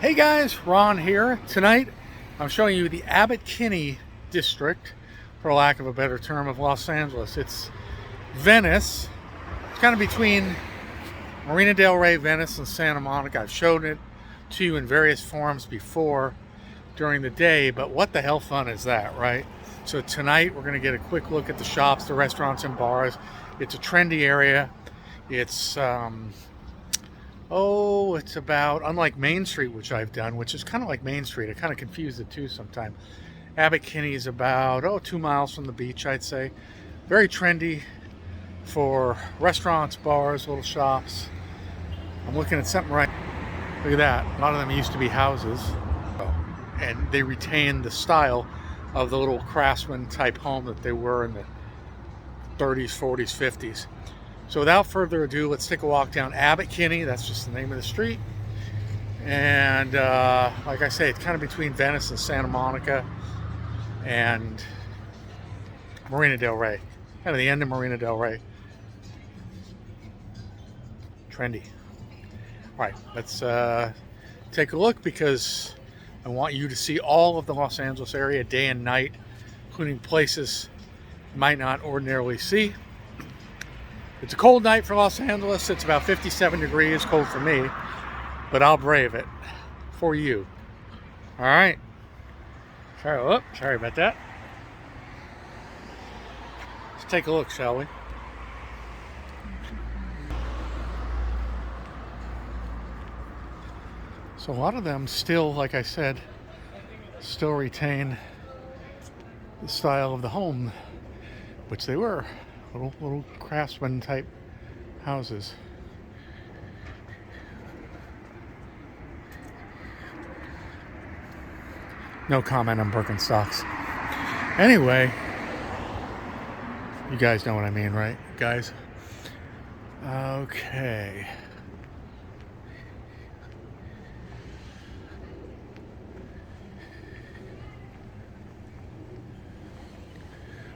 Hey guys, Ron here. Tonight I'm showing you the Abbot Kinney district, for lack of a better term, of Los Angeles. It's Venice. It's kind of between Marina del Rey, Venice, and Santa Monica. I've shown it to you in various forms before during the day, but what the hell fun is that, right? So tonight we're going to get a quick look at the shops, the restaurants, and bars. It's a trendy area. It's it's about, unlike Main Street, which I've done, which is kind of like Main Street. I kind of confuse the two sometimes. Abbot Kinney is about, 2 miles from the beach, I'd say. Very trendy for restaurants, bars, little shops. I'm looking at something right. Look at that. A lot of them used to be houses. And they retain the style of the little craftsman type home that they were in the 30s, 40s, 50s. So without further ado, let's take a walk down Abbot Kinney. That's just the name of the street. And like I say, it's kind of between Venice and Santa Monica and Marina del Rey. Kind of the end of Marina del Rey. Trendy. All right, let's take a look, because I want you to see all of the Los Angeles area day and night, including places you might not ordinarily see. It's a cold night for Los Angeles. It's about 57 degrees, cold for me, but I'll brave it for you. All right. Sorry about that. Let's take a look, shall we? So a lot of them still, like I said, still retain the style of the home, which they were. Little craftsman type houses. No comment on Birkenstocks. Anyway, you guys know what I mean, right, guys? Okay.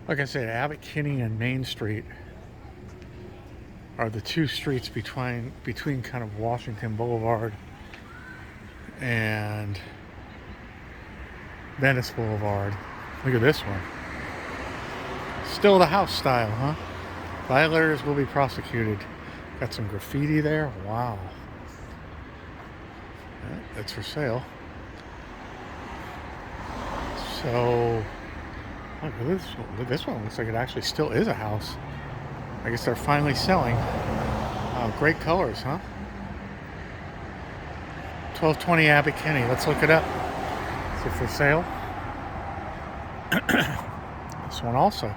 Like I said, Abbot Kinney and Main Street are the two streets between kind of Washington Boulevard and Venice Boulevard. Look at this one. Still the house style, huh? Violators will be prosecuted. Got some graffiti there. Wow. Yeah, that's for sale. So look at this one. This one looks like it actually still is a house. I guess they're finally selling. Great colors, huh? 1220 Abbot Kinney. Let's look it up. Is it for sale? This one also.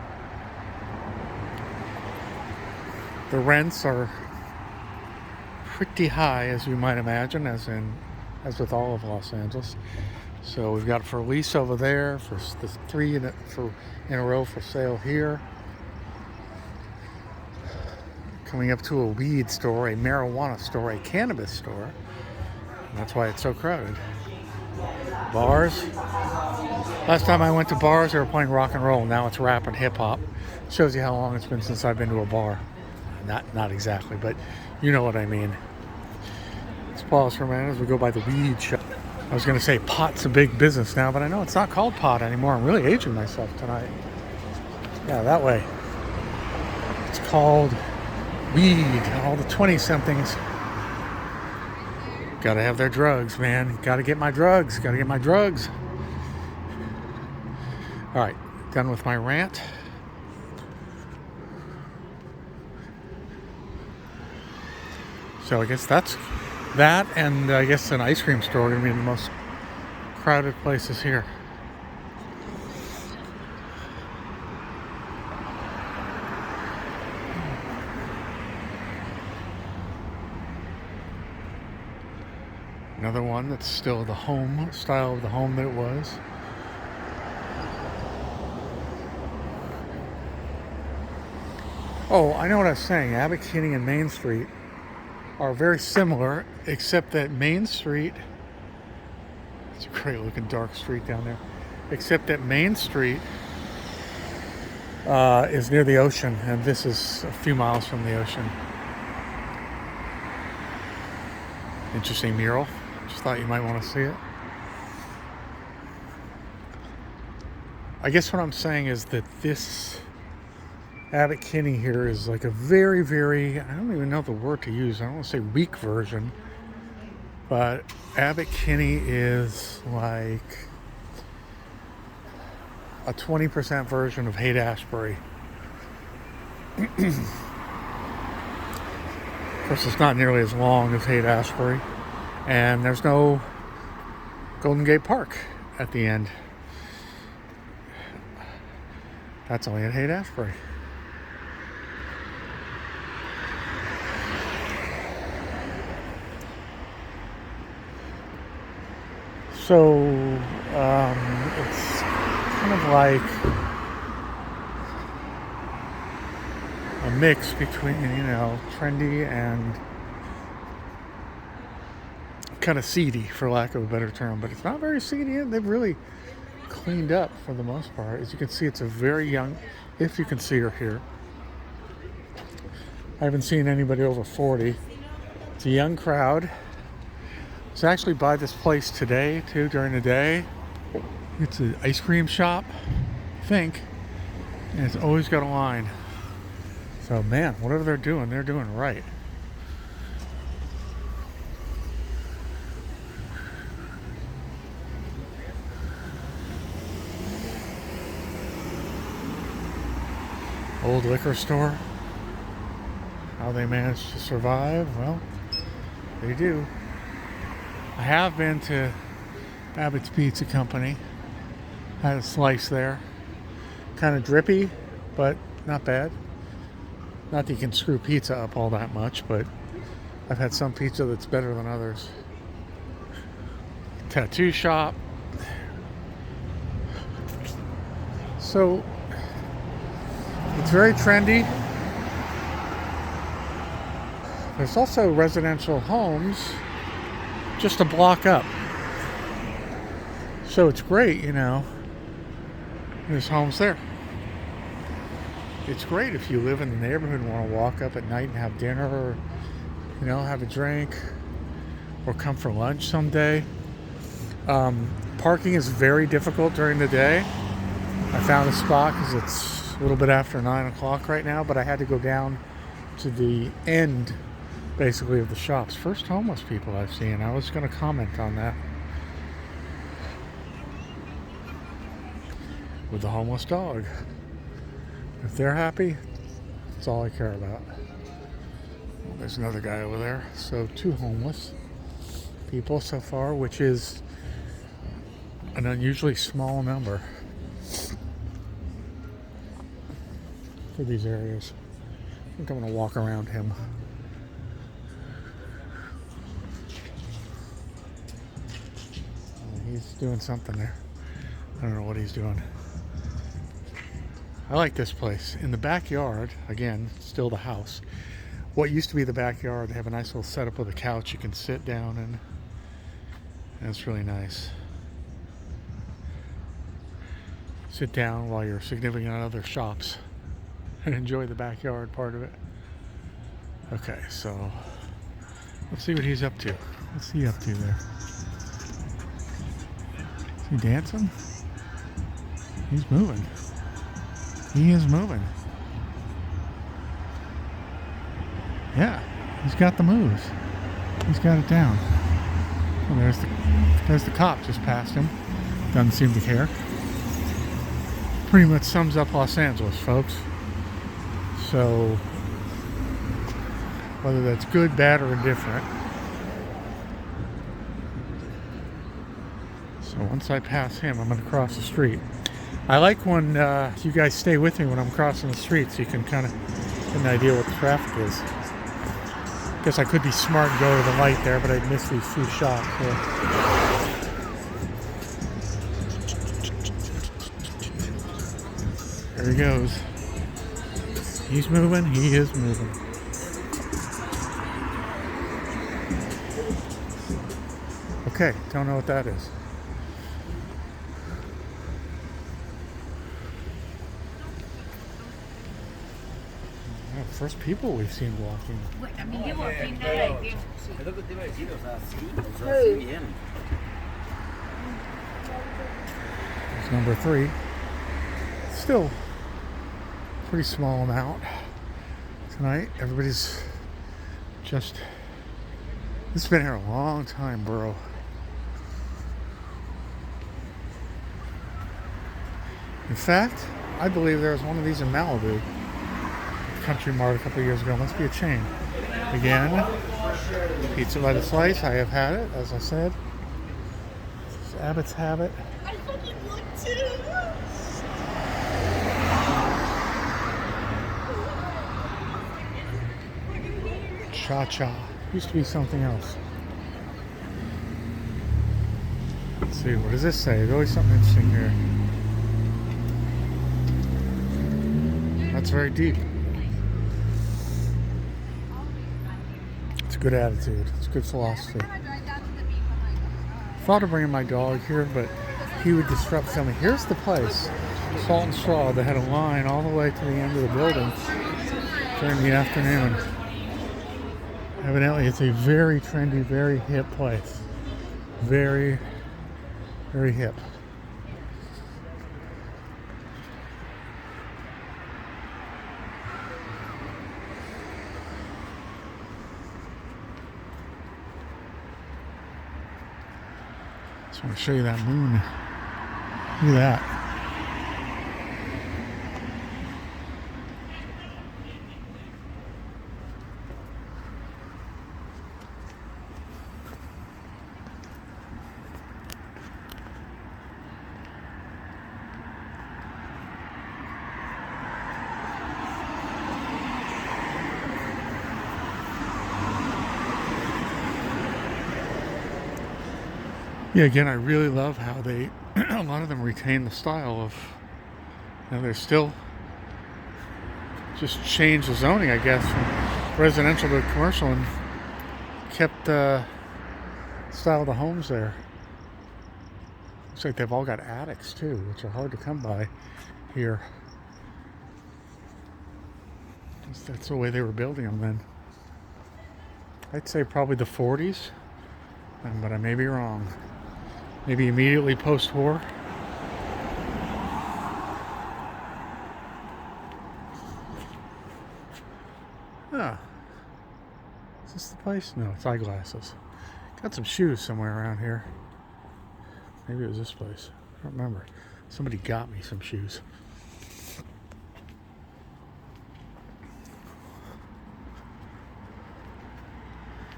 The rents are pretty high, as you might imagine, as with all of Los Angeles. So we've got for lease over there, for the three in a row for sale here. Coming up to a weed store, a marijuana store, a cannabis store. And that's why it's so crowded. Bars. Last time I went to bars, they were playing rock and roll. Now it's rap and hip hop. Shows you how long it's been since I've been to a bar. Not exactly, but you know what I mean. Let's pause for a minute as we go by the weed shop. I was going to say pot's a big business now, but I know it's not called pot anymore. I'm really aging myself tonight. Yeah, that way. It's called weed. All the 20-somethings got to have their drugs, man. Got to get my drugs. All right, done with my rant. So I guess that's that, and I guess an ice cream store are going to be the most crowded places here. Another one that's still the home style of the home that it was. Oh, I know what I was saying. Abbot Kinney and Main Street are very similar, except that Main Street, it's a great looking dark street down there, except that Main Street is near the ocean, and this is a few miles from the ocean. Interesting mural. Just thought you might want to see it. I guess what I'm saying is that this Abbot Kinney here is like a very, very, I don't even know the word to use. I don't want to say weak version, but Abbot Kinney is like a 20% version of Haight-Ashbury. Of course, it's not nearly as long as Haight-Ashbury, and there's no Golden Gate Park at the end. That's only at Haight-Ashbury. So it's kind of like a mix between, trendy and kind of seedy, for lack of a better term. But it's not very seedy. They've really cleaned up for the most part. As you can see, it's a very young, if you can see her here. I haven't seen anybody over 40. It's a young crowd. I was actually by this place today too, during the day. It's an ice cream shop, I think, and it's always got a line. So man, whatever they're doing right. Old liquor store. How they manage to survive? Well, they do. I have been to Abbot's Pizza Company. Had a slice there. Kind of drippy, but not bad. Not that you can screw pizza up all that much, but I've had some pizza that's better than others. Tattoo shop. So it's very trendy. There's also residential homes just a block up. So it's great, There's homes there. It's great if you live in the neighborhood and want to walk up at night and have dinner or, have a drink or come for lunch someday. Parking is very difficult during the day. I found a spot because it's a little bit after 9 o'clock right now, but I had to go down to the end, basically, of the shops. First homeless people I've seen. I was going to comment on that. With the homeless dog. If they're happy, that's all I care about. Well, there's another guy over there. So 2 homeless people so far, which is an unusually small number for these areas. I think I'm going to walk around him. He's doing something there. I don't know what he's doing. I like this place. In the backyard, again, still the house. What used to be the backyard, they have a nice little setup with a couch you can sit down in. And it's really nice. Sit down while your significant other shops and enjoy the backyard part of it. Okay, so let's see what he's up to. What's he up to there? Is he dancing? He's moving. He is moving. Yeah, he's got the moves. He's got it down. Well, there's the cop just passed him. Doesn't seem to care. Pretty much sums up Los Angeles, folks. So, whether that's good, bad, or indifferent. So once I pass him, I'm going to cross the street. I like when you guys stay with me when I'm crossing the street so you can kind of get an idea what the traffic is. Guess I could be smart and go to the light there, but I'd miss these few shots. There he goes. He's moving. He is moving. Okay, don't know what that is. first people we've seen walking. A mí llevo primera y bien. Es lo que te iba a decir, o sea, sí, sí bien. There's number 3. Still pretty small amount. Tonight, everybody's just... This has been here a long time, bro. In fact, I believe there was one of these in Malibu. Country Mart a couple of years ago. Must be a chain. Again, pizza lettuce slice. I have had it, as I said. This is Abbot's Habit. I fucking want to. Cha-cha. Used to be something else. Let's see, what does this say? There's always something interesting here. That's very deep. It's a good attitude. It's good philosophy. Thought of bringing my dog here, but he would disrupt something. Here's the place, Salt and Straw. They had a line all the way to the end of the building during the afternoon. Evidently, it's a very trendy, very hip place. Very, very hip. Just want to show you that moon. Look at that. Yeah, again, I really love how they, a lot of them retain the style of, they're still, just changed the zoning, I guess, from residential to commercial and kept the style of the homes there. Looks like they've all got attics too, which are hard to come by here. That's the way they were building them then. I'd say probably the 40s, but I may be wrong. Maybe immediately post-war. Ah. Is this the place? No, it's eyeglasses. Got some shoes somewhere around here. Maybe it was this place. I don't remember. Somebody got me some shoes.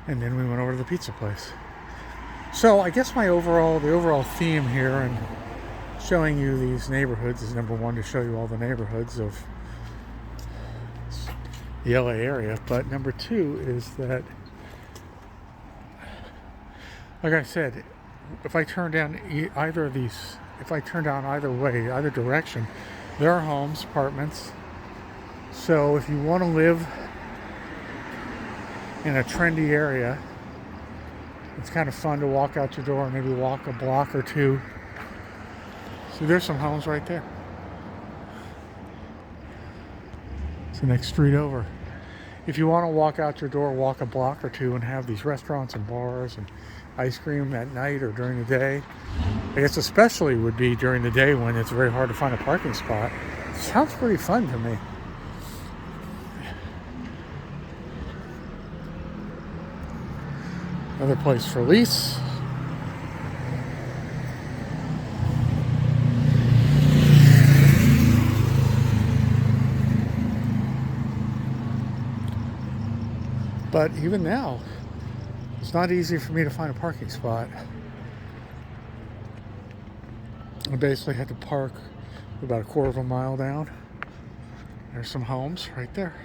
And then we went over to the pizza place. So I guess the overall theme here and showing you these neighborhoods is number 1, to show you all the neighborhoods of the LA area. But number 2 is that, like I said, if I turn down either of these, if I turn down either way, either direction, there are homes, apartments. So if you want to live in a trendy area, it's kind of fun to walk out your door and maybe walk a block or two. See, there's some homes right there. It's the next street over. If you want to walk out your door, walk a block or two and have these restaurants and bars and ice cream at night or during the day. I guess especially would be during the day when it's very hard to find a parking spot. It sounds pretty fun to me. Another place for lease. But even now, it's not easy for me to find a parking spot. I basically had to park about a quarter of a mile down. There's some homes right there.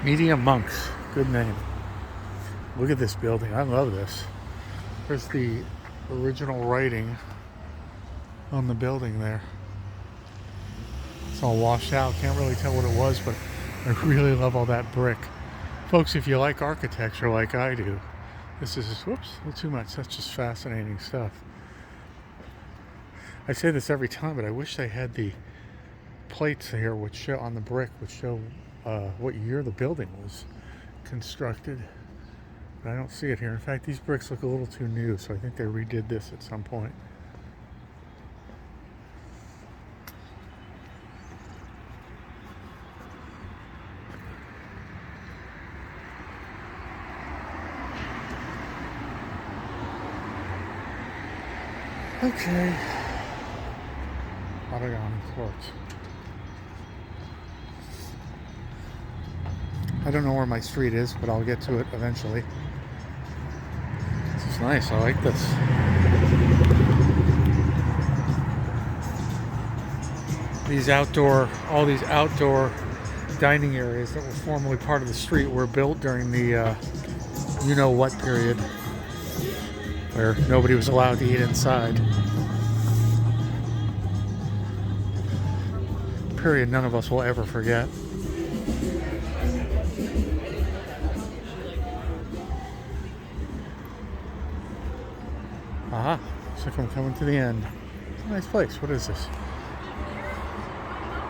Medium Monks, good name. Look at this building. I love this. There's the original writing on the building there. It's all washed out. Can't really tell what it was, but I really love all that brick. Folks, if you like architecture like I do, this is, whoops, a little too much. That's just fascinating stuff. I say this every time, but I wish they had the plates here which show on the brick, which show what year the building was constructed. But I don't see it here. In fact, these bricks look a little too new, so I think they redid this at some point. Okay. Ron Klotchman. I don't know where my street is, but I'll get to it eventually. This is nice. I like this. All these outdoor dining areas that were formerly part of the street were built during the you-know-what period, where nobody was allowed to eat inside. Period none of us will ever forget. Aha, looks like I'm coming to the end. It's a nice place. What is this?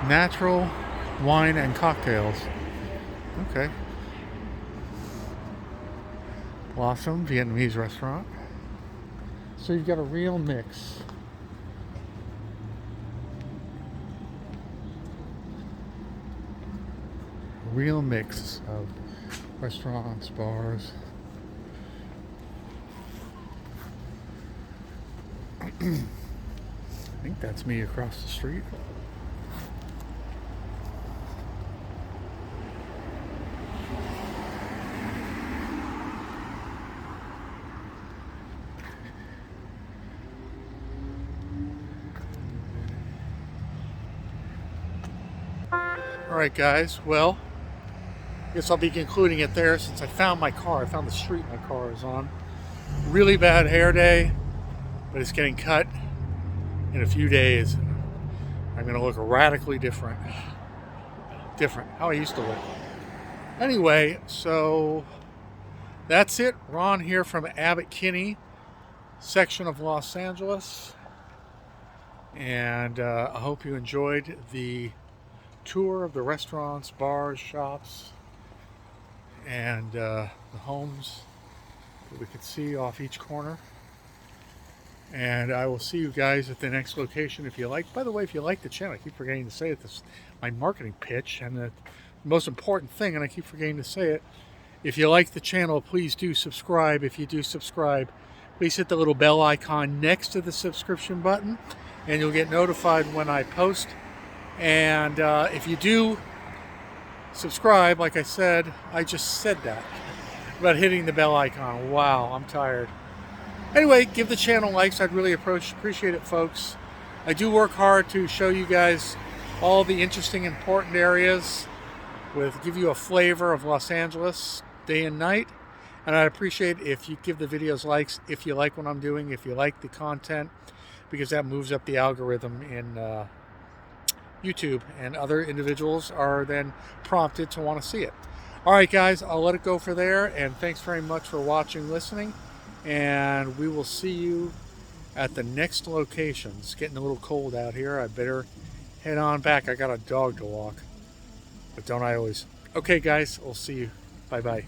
Natural wine and cocktails. Okay. Blossom Vietnamese restaurant. So you've got a real mix. Real mix of restaurants, bars. I think that's me across the street. Alright guys, well, I guess I'll be concluding it there since I found my car. I found the street my car is on. Really bad hair day, but it's getting cut in a few days. I'm going to look radically different. How I used to look. Anyway, so that's it. Ron here from Abbot, Kinney section of Los Angeles. And I hope you enjoyed the tour of the restaurants, bars, shops, and the homes that we could see off each corner. And I will see you guys at the next location if you like. By the way, if you like the channel, I keep forgetting to say it, this is my marketing pitch, and the most important thing, and I keep forgetting to say it, if you like the channel, please do subscribe. If you do subscribe, please hit the little bell icon next to the subscription button, and you'll get notified when I post. And if you do subscribe, like I said, I just said that about hitting the bell icon. Wow, I'm tired. Anyway, give the channel likes. I'd really appreciate it, folks. I do work hard to show you guys all the interesting, important areas, give you a flavor of Los Angeles day and night. And I'd appreciate if you give the videos likes if you like what I'm doing, if you like the content, because that moves up the algorithm in YouTube, and other individuals are then prompted to want to see it. All right, guys, I'll let it go for there, and thanks very much for watching, listening, and we will see you at the next location. It's getting a little cold out here. I better head on back. I got a dog to walk, but don't I always? Okay, guys, we'll see you. Bye-bye.